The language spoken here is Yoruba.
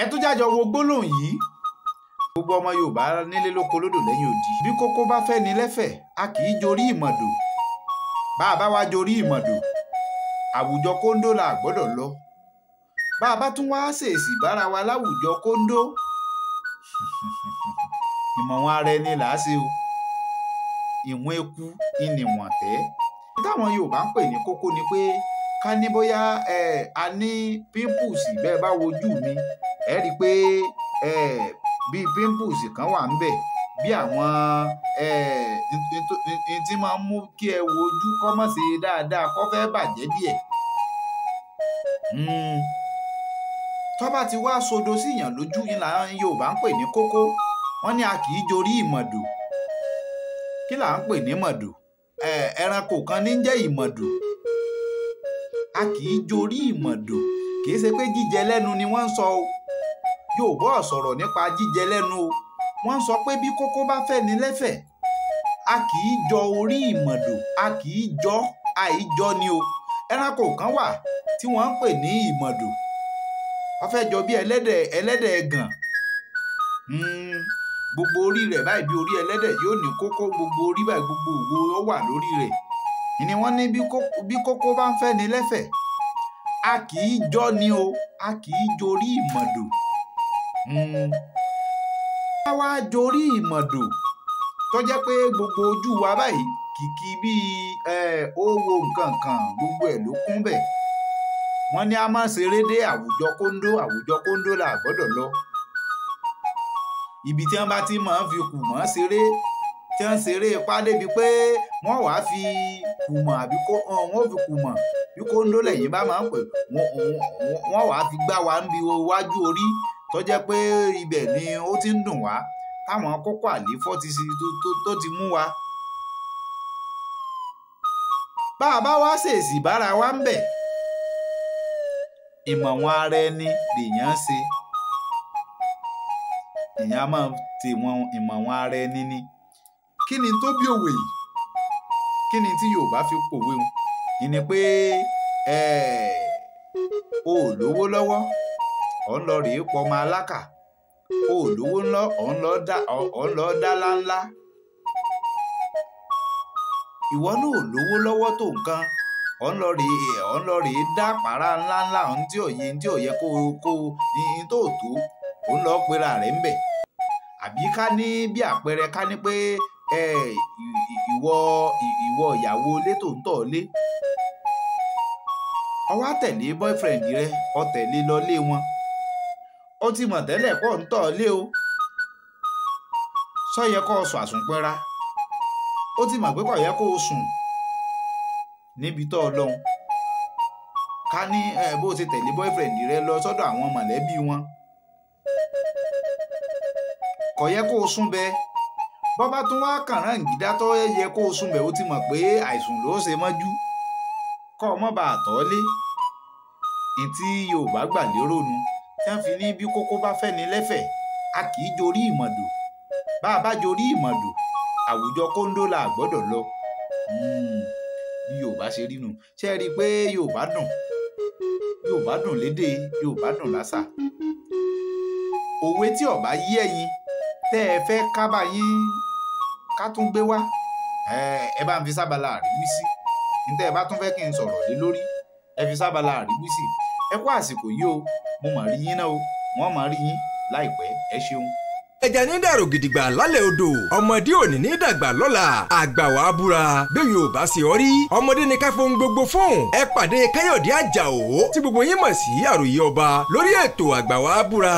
ẹ tún jájọ wo gbólóhùn yìí. Gbogbo ọmọ Yorùbá nílé lóko lódò lẹ́yìn odi. Bí kókó bá fẹ́ ni lẹ́fẹ̀ẹ́, a kì í jorí ìmọ̀dò. Bá a bá wá jorí ìmọ̀dò, àwùjọ kóńdó la gbọ́dọ̀ lọ. Bá a bá tún wá ṣèèṣì bára wa láwùjọ kóńdó, ìmọ̀wọ̀n ara ẹni là á ṣe o. Ìwọ̀n eku ìnìwọ̀n tẹ́. Táwọn Yorùbá ń pè ní kókó ni pé ká ní bóyá a ní pimples bẹ́ẹ̀ bá wojú mi, ẹ rí i pé bíi pimples kan wà ń bẹ̀, bí àwọn tí máa ń mú kí ẹ wojú kọ́ mọ̀ sí dáadáa kọ́ fẹ́ bàjẹ́ díẹ̀. Tó bá ti wá sodo síyàn lójú ìlànà Yorùbá ń pè ní kókó. Wọ́n ní a kì í jorí ìmọ̀dò. Kí là ń pè ní mọ̀dò? Ẹranko kan ní jẹ́ ìmọ̀dò. A kì í jorí ìmọ̀dò. Kì í ṣe pé jíjẹ lẹ́nu ni wọ́n ń sọ o. Yorùbá ò sọ̀rọ̀ nípa jíjẹ lẹ́nu o. Wọ́n ń sọ pé bí kókó bá fẹ́ ni lẹ́fẹ̀ẹ́, a kì í jọ orí ìmọ̀dò. A kì í jọ, àìjọ ni o. Ẹranko kan wà tí wọ́n ń pè ní ìmọ̀dò. Wọ́n fẹ́ jọ bí ẹlẹ́dẹ̀ ẹ̀gàn. Gbogbo orí rẹ̀ báyìí bí orí ẹlẹ́dẹ̀ yóò ní kókó, gbogbo orí báyìí gbogbo òwò ó wà lórí rẹ̀. Ìní wọ́n ní bí kókó bá ń fẹ́ ni lẹ́fẹ̀ẹ́, a kì í jọ ni o. A kì í jorí ìmọ̀dò. Bá wá jorí ìmọ̀dò tó jẹ́ pé gbogbo ojú wa báyìí kìkì bíi owó nǹkan kan gbogbo ẹ̀ ló kún bẹ̀. Wọ́n ní a máa ṣeré dé àwùjọ kóńdó là gbọ́dọ̀ lọ. Ibi tí wọ́n bá ti máa ń fi kùmọ̀ ṣeré, tí wọ́n ṣeré ipá débi pé wọ́n wàá fi kùmọ̀ àbí wọ́n fi kùmọ̀ bí kóńdó lẹ́yìn bá máa ń pè, wọ́n wàá fi gbá wa níbi iwájú orí tó jẹ́ pé ibẹ̀ ni ó ti ń dùn wá, táwọn kókó àléfọ́ tó ti mú wa. Bá a bá wá ṣèèṣì bára wa ń bẹ̀, ìmọ̀wọ̀n ara ẹni lèèyàn ṣe. Èèyàn máa ti ìmọ̀wọ̀n ara ẹni ni. Kí ni tó bí òwe yìí? Kí ni tí Yorùbá fi pòwe wọn? Ìní pé o ò lówó lọ́wọ́, ọ̀ ń lọ rèé pọmọ alákà. O ò lówó ńlọ, ọ̀ ń lọ dá láńlá. Ìwọ náà ò lówó lọ́wọ́ tó nǹkan. Ọ̀ ń lọ rèé dá pàrà ńláńlá ohun tí ò yẹ kó yín tó tó. Ó ń lọ pera rẹ̀ ń bẹ̀. Àbí ká ní bí àpẹẹrẹ ká ní pé ìwọ ìyàwó ilé tó ń tọ̀ lé. Ó wá tẹ̀lé boyfriend rẹ, ó tẹ̀lé lọ lé wọn. Ó ti mọ̀ tẹ́lẹ̀ pọ̀ ń tọ̀ lé o. Sọ yẹ kó sùn àsùnpẹ́ra. Ó ti mọ̀ pé kò yẹ kó sùn níbi tó lọ́hùn. Ká ní bó ṣe tẹ̀lé boyfriend rẹ lọ sọ́dọ̀ àwọn mọ̀lẹ́bí wọn. Kò yẹ kó sùn bẹ́ẹ̀. Bọ́ bá tún wá kàrán ìgídá tó yẹ kó sùn bẹ́ẹ̀, ó ti mọ̀ pé àìsùn ló ṣe mọ́jú. Kọ́ ọmọ bá tọ́ lé. Ìtí Yorùbá gbà lérò nu. Tí wọ́n fi ní bí kókó bá fẹ́ ni lẹ́fẹ̀ẹ́, a kì í jorí ìmọ̀dò. Bá a bá jorí ìmọ̀dò, àwùjọ kóńdó la gbọ́dọ̀ lọ. Bí Yorùbá ṣe rí nu. Ṣé ẹ rí i pé Yorùbá dùn lédè, Yorùbá dùn lásà. Òwe tí ó bá yé ẹ̀yin tẹ́ ẹ fẹ́ kábà yín ká tún gbé wá, ẹ bá ń fi sábàlá àríwísí. Ntẹ́ ẹ bá tún fẹ́ kí n sọ̀rọ̀ lé lórí, ẹ fi sábàlá àríwísí. Ẹ kú àsìkò yìí o, mo mà rí yín náà o, wọ́n mà rí yín láìpẹ́. Ẹ ṣeun. Ẹja ní dàrú gidigba lálẹ́ odò, ọmọdé òní ní dàgbà lọ́la, àgbà wàá búra. Bí Yorùbá ṣe ọ rí, ọmọdé ní ká fohùn gbogbo fún. Ẹ pàdé Káyọ̀dé Àjàó tí gbogbo yín mọ̀ sí àròyé ọba lórí ètò àgbà wàá búra.